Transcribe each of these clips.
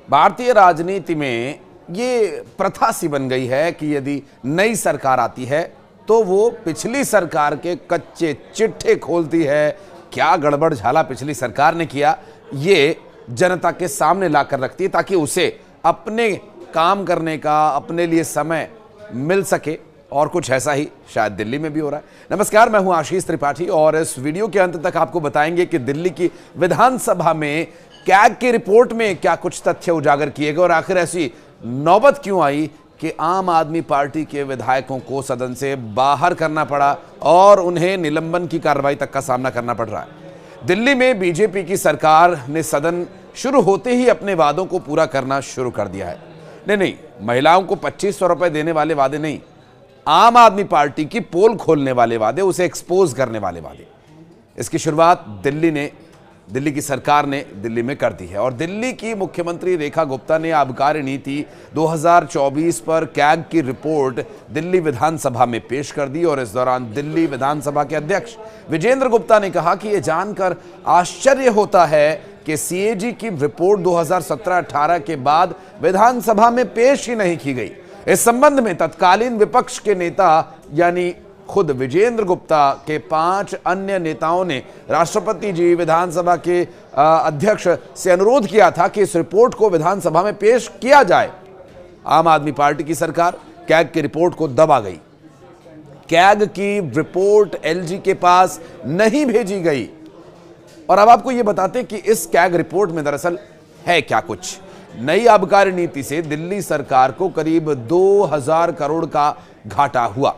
भारतीय राजनीति में ये प्रथा सी बन गई है कि यदि नई सरकार आती है तो वो पिछली सरकार के कच्चे चिट्ठे खोलती है। क्या गड़बड़ झाला पिछली सरकार ने किया, ये जनता के सामने लाकर रखती है ताकि उसे अपने काम करने का, अपने लिए समय मिल सके। और कुछ ऐसा ही शायद दिल्ली में भी हो रहा है। नमस्कार, मैं हूं आशीष त्रिपाठी और इस वीडियो के अंत तक आपको बताएंगे कि दिल्ली की विधानसभा में कैग की रिपोर्ट में क्या कुछ तथ्य उजागर किए गए और आखिर ऐसी नौबत क्यों आई कि आम आदमी पार्टी के विधायकों को सदन से बाहर करना पड़ा और उन्हें निलंबन की कार्रवाई तक का सामना करना पड़ रहा है। दिल्ली में बीजेपी की सरकार ने सदन शुरू होते ही अपने वादों को पूरा करना शुरू कर दिया है। नहीं, महिलाओं को 2500 रुपए देने वाले वादे नहीं, आम आदमी पार्टी की पोल खोलने वाले वादे, उसे एक्सपोज करने वाले वादे। इसकी शुरुआत दिल्ली की सरकार ने दिल्ली में कर दी है और दिल्ली की मुख्यमंत्री रेखा गुप्ता ने आबकारी नीति 2024 पर कैग की रिपोर्ट दिल्ली विधानसभा में पेश कर दी। और इस दौरान दिल्ली विधानसभा के अध्यक्ष विजेंद्र गुप्ता ने कहा कि यह जानकर आश्चर्य होता है कि सीएजी की रिपोर्ट 2017-18 के बाद विधानसभा में पेश ही नहीं की गई। इस संबंध में तत्कालीन विपक्ष के नेता यानी खुद विजेंद्र गुप्ता के 5 अन्य नेताओं ने राष्ट्रपति जी, विधानसभा के अध्यक्ष से अनुरोध किया था कि इस रिपोर्ट को विधानसभा में पेश किया जाए। आम आदमी पार्टी की सरकार कैग की रिपोर्ट को दबा गई। कैग की रिपोर्ट एलजी के पास नहीं भेजी गई। और अब आपको यह बताते हैं कि इस कैग रिपोर्ट में दरअसल है क्या कुछ। नई आबकारी नीति से दिल्ली सरकार को करीब 2000 करोड़ का घाटा हुआ।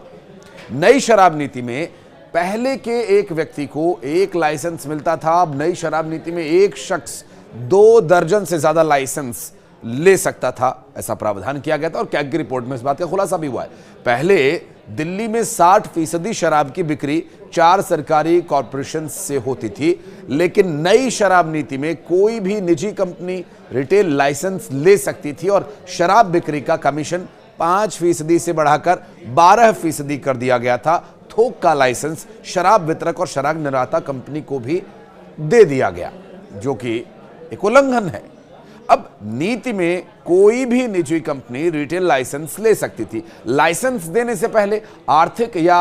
नई शराब नीति में पहले के एक व्यक्ति को 1 लाइसेंस मिलता था, अब नई शराब नीति में एक शख्स 2 दर्जन से ज्यादा लाइसेंस ले सकता था, ऐसा प्रावधान किया गया था। और कैग की रिपोर्ट में इस बात का खुलासा भी हुआ है। पहले दिल्ली में 60% शराब की बिक्री 4 सरकारी कॉरपोरेशन से होती थी, लेकिन नई शराब नीति में कोई भी निजी कंपनी रिटेल लाइसेंस ले सकती थी और शराब बिक्री का कमीशन 5% से बढ़ाकर 12% कर दिया गया था। थोक का लाइसेंस शराब वितरक और शराब निर्माता कंपनी को भी दे दिया गया, जो कि एक उल्लंघन है। अब नीति में कोई भी निजी कंपनी रिटेल लाइसेंस ले सकती थी। लाइसेंस देने से पहले आर्थिक या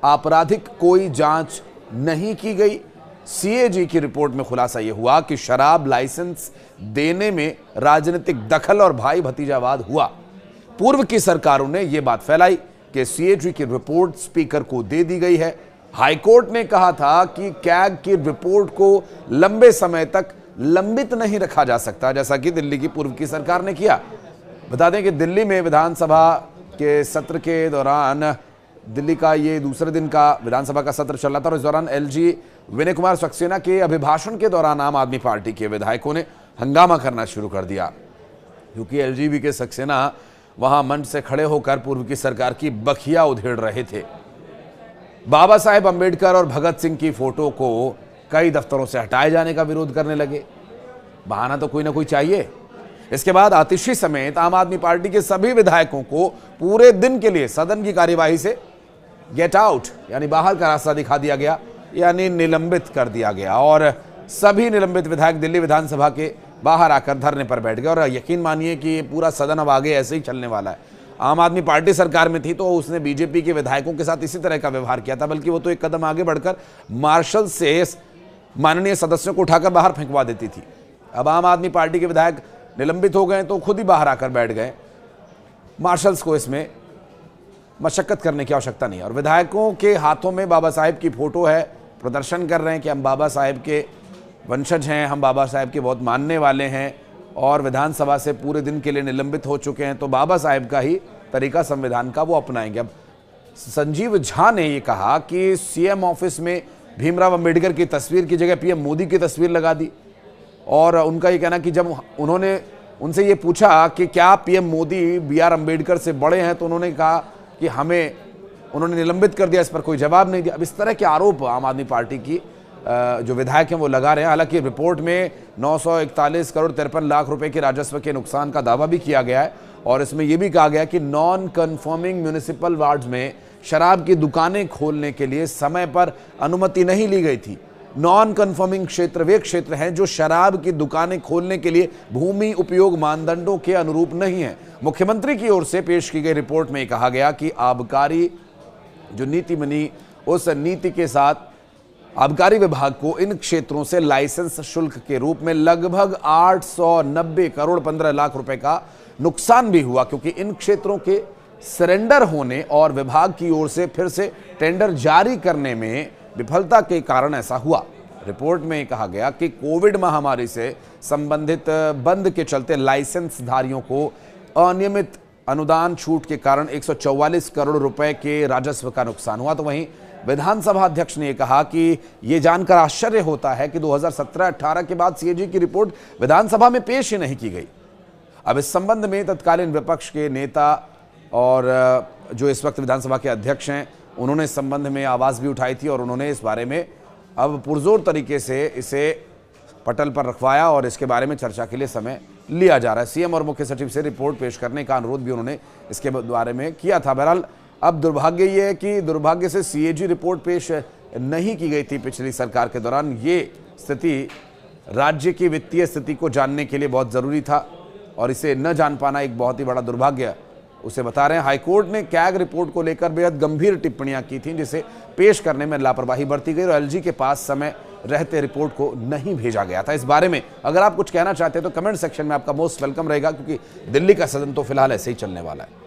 आपराधिक कोई जांच नहीं की गई। सीएजी की रिपोर्ट में खुलासा यह हुआ कि शराब लाइसेंस देने में राजनीतिक दखल और भाई भतीजावाद हुआ। पूर्व की सरकारों ने यह बात फैलाई कि सीएजी की रिपोर्ट स्पीकर को दे दी गई है। हाईकोर्ट ने कहा था कि कैग की रिपोर्ट को लंबे समय तक लंबित नहीं रखा जा सकता, जैसा कि दिल्ली की पूर्व की सरकार ने किया। बता दें कि दिल्ली में विधानसभा के सत्र के दौरान दिल्ली का ये दूसरे दिन का विधानसभा का सत्र चल रहा था और इस दौरान एलजी विनय कुमार सक्सेना के अभिभाषण के दौरान आम आदमी पार्टी के विधायकों ने हंगामा करना शुरू कर दिया, क्योंकि एलजीबी के सक्सेना वहां मंच से खड़े होकर पूर्व की सरकार की बखिया उधेड़ रहे थे। बाबा साहेब अंबेडकर और भगत सिंह की फोटो को कई दफ्तरों से हटाए जाने का विरोध करने लगे। बहाना तो कोई ना कोई चाहिए। इसके बाद आतिशी समेत आम आदमी पार्टी के सभी विधायकों को पूरे दिन के लिए सदन की कार्यवाही से गेट आउट यानी बाहर का रास्ता दिखा दिया गया, यानी निलंबित कर दिया गया। और सभी निलंबित विधायक दिल्ली विधानसभा के बाहर आकर धरने पर बैठ गए। और यकीन मानिए कि ये पूरा सदन अब आगे ऐसे ही चलने वाला है। आम आदमी पार्टी सरकार में थी तो उसने बीजेपी के विधायकों के साथ इसी तरह का व्यवहार किया था, बल्कि वो तो एक कदम आगे बढ़कर मार्शल से माननीय सदस्यों को उठाकर बाहर फेंकवा देती थी। अब आम आदमी पार्टी के विधायक निलंबित हो गए तो खुद ही बाहर आकर बैठ गए। मार्शल्स को इसमें मशक्कत करने की आवश्यकता नहीं है। और विधायकों के हाथों में बाबा साहेब की फोटो है, प्रदर्शन कर रहे हैं कि हम बाबा साहेब के वंशज हैं, हम बाबा साहेब के बहुत मानने वाले हैं और विधानसभा से पूरे दिन के लिए निलंबित हो चुके हैं, तो बाबा साहेब का ही तरीका संविधान का वो अपनाएंगे। अब संजीव झा ने ये कहा कि सीएम ऑफिस में भीमराव अंबेडकर की तस्वीर की जगह पीएम मोदी की तस्वीर लगा दी। और उनका ये कहना कि जब उन्होंने उनसे ये पूछा कि क्या पीएम मोदी बीआर अंबेडकर से बड़े हैं, तो उन्होंने कहा कि उन्होंने निलंबित कर दिया, इस पर कोई जवाब नहीं दिया। अब इस तरह के आरोप आम आदमी पार्टी की जो विधायक हैं वो लगा रहे हैं। हालांकि रिपोर्ट में 941 करोड़ 53 लाख रुपए के राजस्व के नुकसान का दावा भी किया गया है और इसमें यह भी कहा गया कि नॉन कन्फर्मिंग म्यूनिसिपल वार्ड्स में शराब की दुकानें खोलने के लिए समय पर अनुमति नहीं ली गई थी। नॉन कन्फर्मिंग क्षेत्र वे क्षेत्र हैं जो शराब की दुकानें खोलने के लिए भूमि उपयोग मानदंडों के अनुरूप नहीं है। मुख्यमंत्री की ओर से पेश की गई रिपोर्ट में कहा गया कि आबकारी जो नीति बनी, उस नीति के साथ आबकारी विभाग को इन क्षेत्रों से लाइसेंस शुल्क के रूप में लगभग 890 करोड़ 15 लाख रुपए का नुकसान भी हुआ, क्योंकि इन क्षेत्रों के सरेंडर होने और विभाग की ओर से फिर से टेंडर जारी करने में विफलता के कारण ऐसा हुआ। रिपोर्ट में कहा गया कि कोविड महामारी से संबंधित बंद के चलते लाइसेंस धारियों को अनियमित अनुदान छूट के कारण 144 करोड़ रुपए के राजस्व का नुकसान हुआ। तो वहीं विधानसभा अध्यक्ष ने कहा कि यह जानकर आश्चर्य होता है कि 2017-18 के बाद सीएजी की रिपोर्ट विधानसभा में पेश ही नहीं की गई। अब इस संबंध में तत्कालीन विपक्ष के नेता और जो इस वक्त विधानसभा के अध्यक्ष हैं, उन्होंने इस संबंध में आवाज भी उठाई थी और उन्होंने इस बारे में अब पुरजोर तरीके से इसे पटल पर रखवाया और इसके बारे में चर्चा के लिए समय लिया जा रहा है। सीएम और मुख्य सचिव से रिपोर्ट पेश करने का अनुरोध भी उन्होंने इसके बारे में किया था। बहरहाल अब दुर्भाग्य ये है कि दुर्भाग्य से सीएजी रिपोर्ट पेश नहीं की गई थी पिछली सरकार के दौरान। ये स्थिति राज्य की वित्तीय स्थिति को जानने के लिए बहुत ज़रूरी था और इसे न जान पाना एक बहुत ही बड़ा दुर्भाग्य उसे बता रहे हैं। हाईकोर्ट ने कैग रिपोर्ट को लेकर बेहद गंभीर टिप्पणियां की थीं, जिसे पेश करने में लापरवाही बरती गई और एलजी के पास समय रहते रिपोर्ट को नहीं भेजा गया था। इस बारे में अगर आप कुछ कहना चाहते हैं तो कमेंट सेक्शन में आपका मोस्ट वेलकम रहेगा, क्योंकि दिल्ली का सदन तो फिलहाल ऐसे ही चलने वाला है।